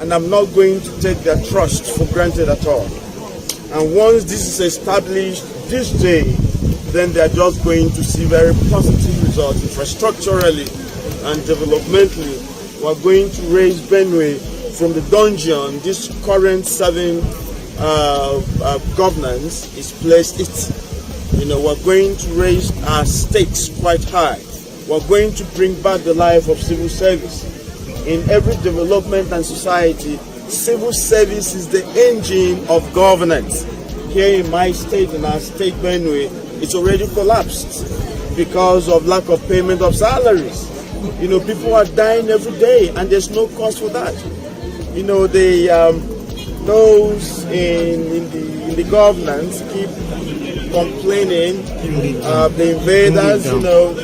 and I'm not going to take their trust for granted at all. And once this is established this day, then they're just going to see very positive results infrastructurally and developmentally. We're going to raise Benue from the dungeon this current serving governance is placed it. You know, we're going to raise our stakes quite high. We're going to bring back the life of civil service. In every development and society, civil service is the engine of governance. Here in my state, in our state, Benue, it's already collapsed because of lack of payment of salaries. You know, people are dying every day, and there's no cause for that. You know, those in the governance keep complaining, the invaders, you know,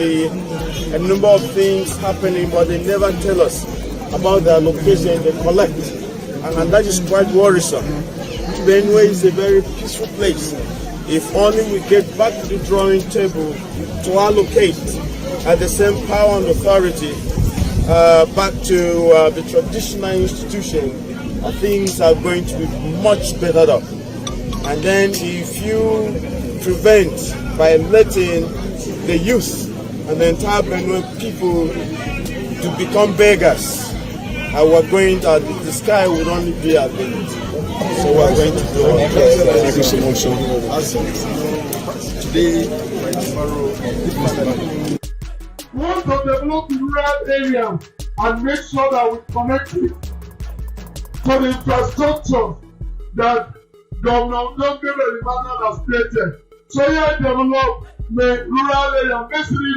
a number of things happening, but they never tell us about the allocation they collect, and that is quite worrisome. Benue is a very peaceful place. If only we get back to the drawing table to allocate the same power and authority back to the traditional institution, things are going to be much better up. And then if you prevent by letting the youth and the entire Benue people to become beggars, we're going to, the sky would only be our limit. So we're going to do it. Thank you so much, today, we want to develop the rural area and make sure that we connect it to the infrastructure that Governor Emmanuel has created. So here develop the rural area, basically,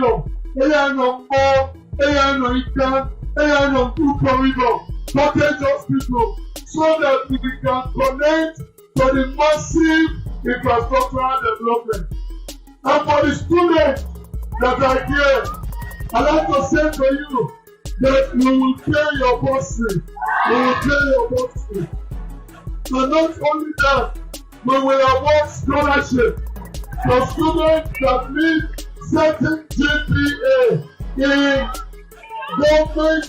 area no more, area no income, area no two corridor, cottage hospital, so that we can connect to the massive infrastructural development. And for the students that are here, I'd like to say to you that we will pay your bursary. We will pay your bursary. And not only that, we will award scholarship for students that meet certain GPA in government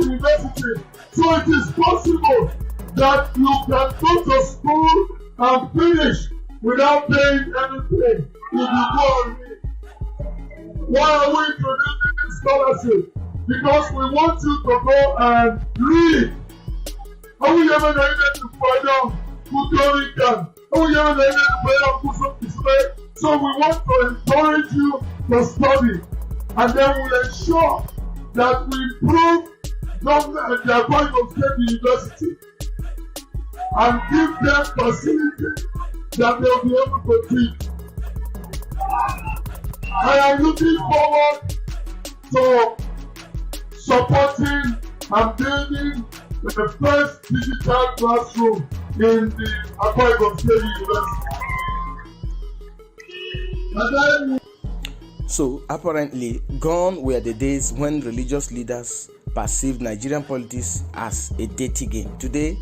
university. So it is possible that you can go to school and finish without paying anything if you go on read. Why are we introducing this scholarship? Because we want you to go and read. Are we ever going to find out who don't can? Are we ever going to find out who something? So we want to encourage you to study, and then we ensure that we improve government the Akwa Ibom State University and give them facilities that they will be able to teach. I am looking forward to supporting and building the first digital classroom in the Akwa Ibom State University. So apparently, gone were the days when religious leaders perceived Nigerian politics as a dirty game. Today,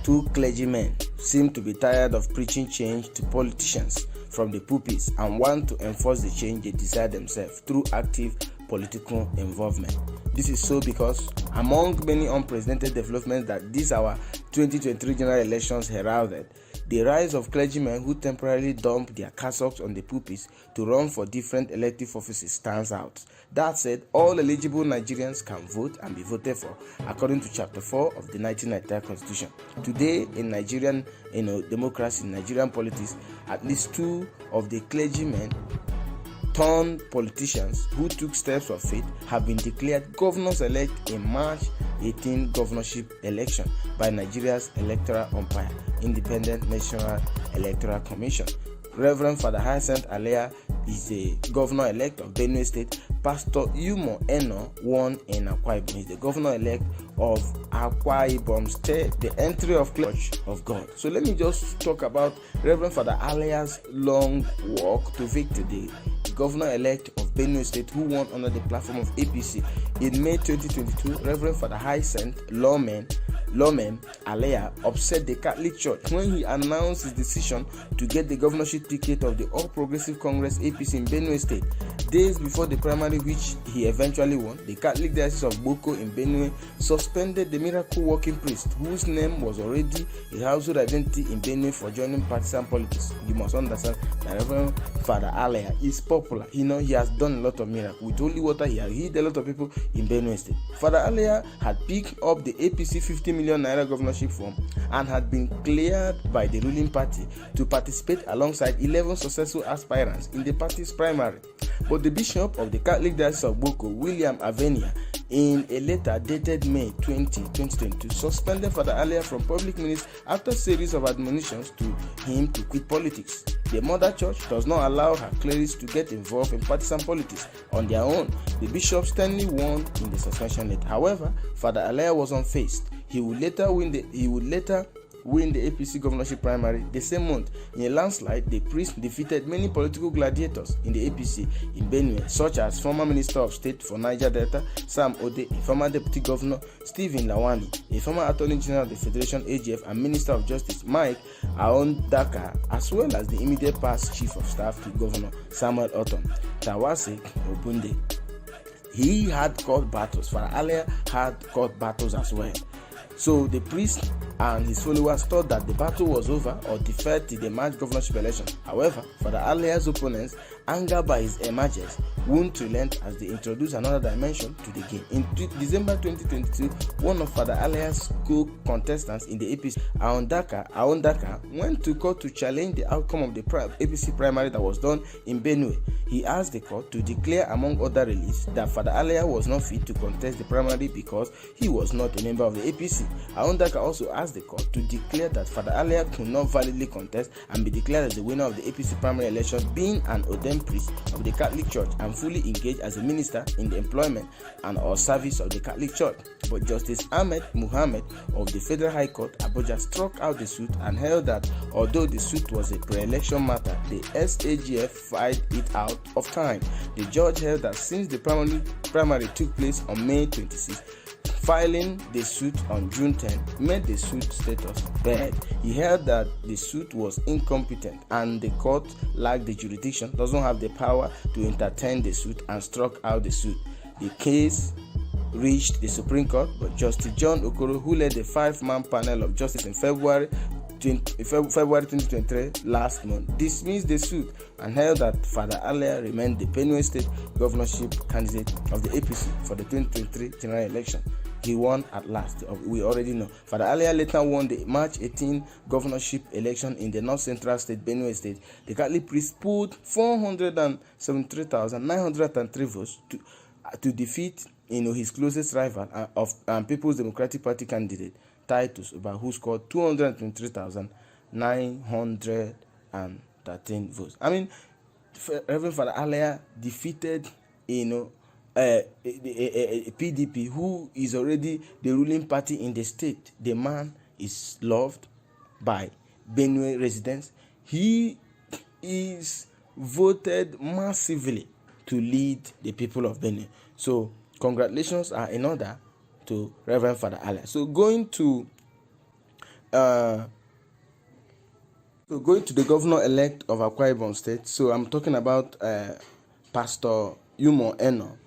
two clergymen seem to be tired of preaching change to politicians from the pulpits and want to enforce the change they desire themselves through active political involvement. This is so because among many unprecedented developments that these our 2023 general elections heralded, the rise of clergymen who temporarily dump their cassocks on the pulpits to run for different elective offices stands out. That said, all eligible Nigerians can vote and be voted for according to Chapter 4 of the 1999 Constitution. Today, in Nigerian democracy, in Nigerian politics, at least two of the clergymen turned politicians who took steps of faith have been declared governors-elect in March 18 governorship election by Nigeria's electoral umpire, Independent National Electoral Commission. Reverend Father Hyacinth Alia is the governor-elect of Benue State. Pastor Umo Eno won in Akwa Ibom. He is the governor-elect of Akwa Ibom State, the entry of Church of God. So let me just talk about Reverend Father Alia's long walk to victory, the governor-elect of Benue State, who won under the platform of APC. In May 2022, Reverend Father Hyacinth Iormem Alia upset the Catholic Church when he announced his decision to get the governorship ticket of the All Progressive Congress APC in Benue State. Days before the primary, which he eventually won, the Catholic Diocese of Boko in Benue suspended the miracle working priest, whose name was already a household identity in Benue, for joining partisan politics. You must understand that Reverend Father Alia is popular. He has done a lot of miracles. With holy water, he has healed a lot of people in Benue State. Father Alia had picked up the APC 50 million naira governorship form and had been cleared by the ruling party to participate alongside 11 successful aspirants in the party's primary. But the Bishop of the Catholic Diocese of Boko, William Avenia, in a letter dated May 20, 2022, suspended Father Alia from public ministry after a series of admonitions to him to quit politics. The Mother Church does not allow her clerics to get involved in partisan politics on their own. The bishop sternly warned in the suspension letter. However, Father Alia was unfazed. He would later win the APC governorship primary the same month. In a landslide, the priest defeated many political gladiators in the APC in Benue, such as former Minister of State for Niger Delta, Sam Ode, a former Deputy Governor, Stephen Lawani, a former Attorney General of the Federation AGF, and Minister of Justice Mike Aondaka, as well as the immediate past Chief of Staff to Governor Samuel Otom, Tawase Obunde. He had court battles. Father Alia had court battles as well. So the priest and his followers thought that the battle was over or deferred till the March governorship election. However, Father Alia's opponents, angered by his emergence, won't relent as they introduce another dimension to the game. In December 2022, one of Father Alia's co-contestants in the APC, Aondaka, went to court to challenge the outcome of the APC primary that was done in Benue. He asked the court to declare, among other reliefs, that Father Alia was not fit to contest the primary because he was not a member of the APC. Aondaka also asked the court to declare that Father Alia could not validly contest and be declared as the winner of the APC primary election, being an ordained priest of the Catholic Church and fully engaged as a minister in the employment and or service of the Catholic Church. But Justice Ahmed Muhammad of the Federal High Court, Abuja, struck out the suit and held that although the suit was a pre-election matter, the SAGF filed it out of time. The judge held that since the primary took place on May 26, filing the suit on June 10 made the suit status bad. He held that the suit was incompetent and the court lacked the jurisdiction, doesn't have the power to entertain the suit, and struck out the suit. The case reached the Supreme Court, but Justice John Okoro, who led the 5-man panel of justice in February 2023 last month, dismissed the suit and held that Father Alia remained the Benue State governorship candidate of the APC for the 2023 general election. He won at last. We already know. Father Alia later won the March 18 governorship election in the North Central State, Benue State. The Catholic priest pulled 473,903 votes to defeat his closest rival of People's Democratic Party candidate Titus Uba, who scored 223,913 votes. I mean, Reverend Father Alia defeated PDP, who is already the ruling party in the state. The man is loved by Benue residents. He is voted massively to lead the people of Benue. So congratulations are in order to Reverend Father Alia. So going to the governor-elect of Akwa Ibom State. So I'm talking about Pastor Umo Eno.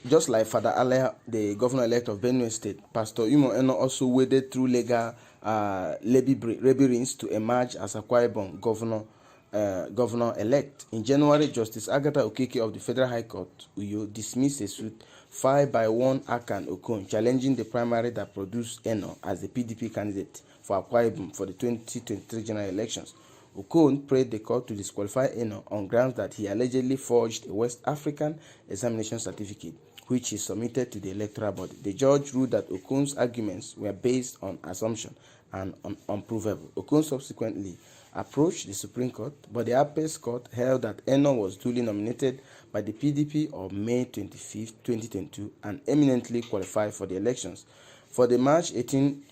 Just like Father Alia, the governor-elect of Benue State, Pastor Umo Eno also waded through legal labyrinths to emerge as Akwa Ibom governor-elect. In January, Justice Agatha Okeke of the Federal High Court, Uyo, dismissed a suit filed by one Akan Okon challenging the primary that produced Eno as the PDP candidate for Akwa Ibom for the 2023 general elections. Okon prayed the court to disqualify Eno on grounds that he allegedly forged a West African examination certificate, which he submitted to the electoral body. The judge ruled that Okon's arguments were based on assumption and unprovable. Okon subsequently approached the Supreme Court, but the Apex Court held that Eno was duly nominated by the PDP on May 25, 2022 and eminently qualified for the elections. For the March 18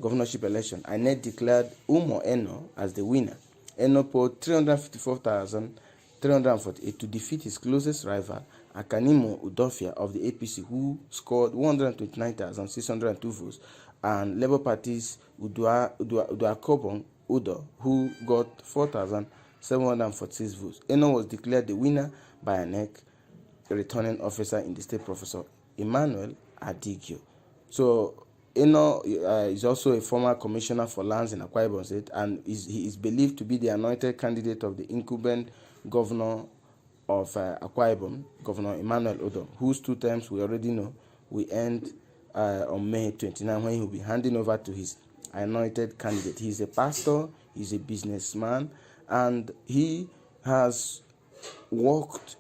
governorship election, INEC declared Umo Eno as the winner. Eno polled 354,348 to defeat his closest rival, Akanimo Udofia of the APC, who scored 129,602 votes, and Labour Party's Uduakobong Udo, who got 4,746 votes. Eno was declared the winner by ANEC, returning officer in the state, Professor Emmanuel Adigio. So Eno is also a former commissioner for lands in Akwa Ibom State, and he is believed to be the anointed candidate of the incumbent governor of Akwa Ibom, Governor Emmanuel Odom, whose 2 terms we already know will end on May 29, when he will be handing over to his anointed candidate. He is a pastor, he's a businessman, and he has worked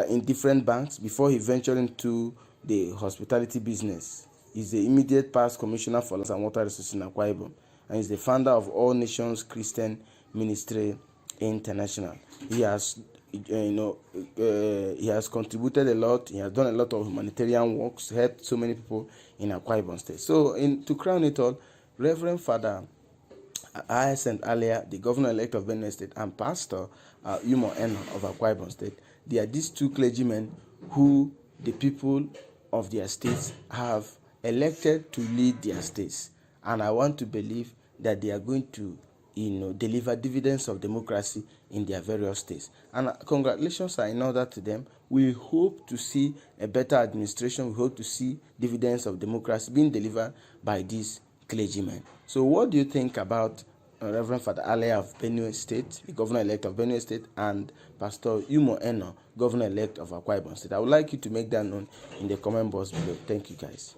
in different banks before he ventured into the hospitality business. He's the immediate past commissioner for lands and water resources in Akwa Ibom, and he's the founder of All Nations Christian Ministry International. He has he has contributed a lot. He has done a lot of humanitarian works, helped so many people in Akwa Ibom State. So to crown it all, Reverend Father Hyacinth Alia, the governor-elect of Benue State, and Pastor Umo Eno of Akwa Ibom State, they are these 2 clergymen who the people of their states have elected to lead their states. And I want to believe that they are going to deliver dividends of democracy in their various states. And congratulations are in order to them. We hope to see a better administration. We hope to see dividends of democracy being delivered by these clergymen. So what do you think about Reverend Father Alia of Benue State, the governor-elect of Benue State, and Pastor Umo Eno, governor-elect of Akwa Ibom State? I would like you to make that known in the comment box below. Thank you, guys.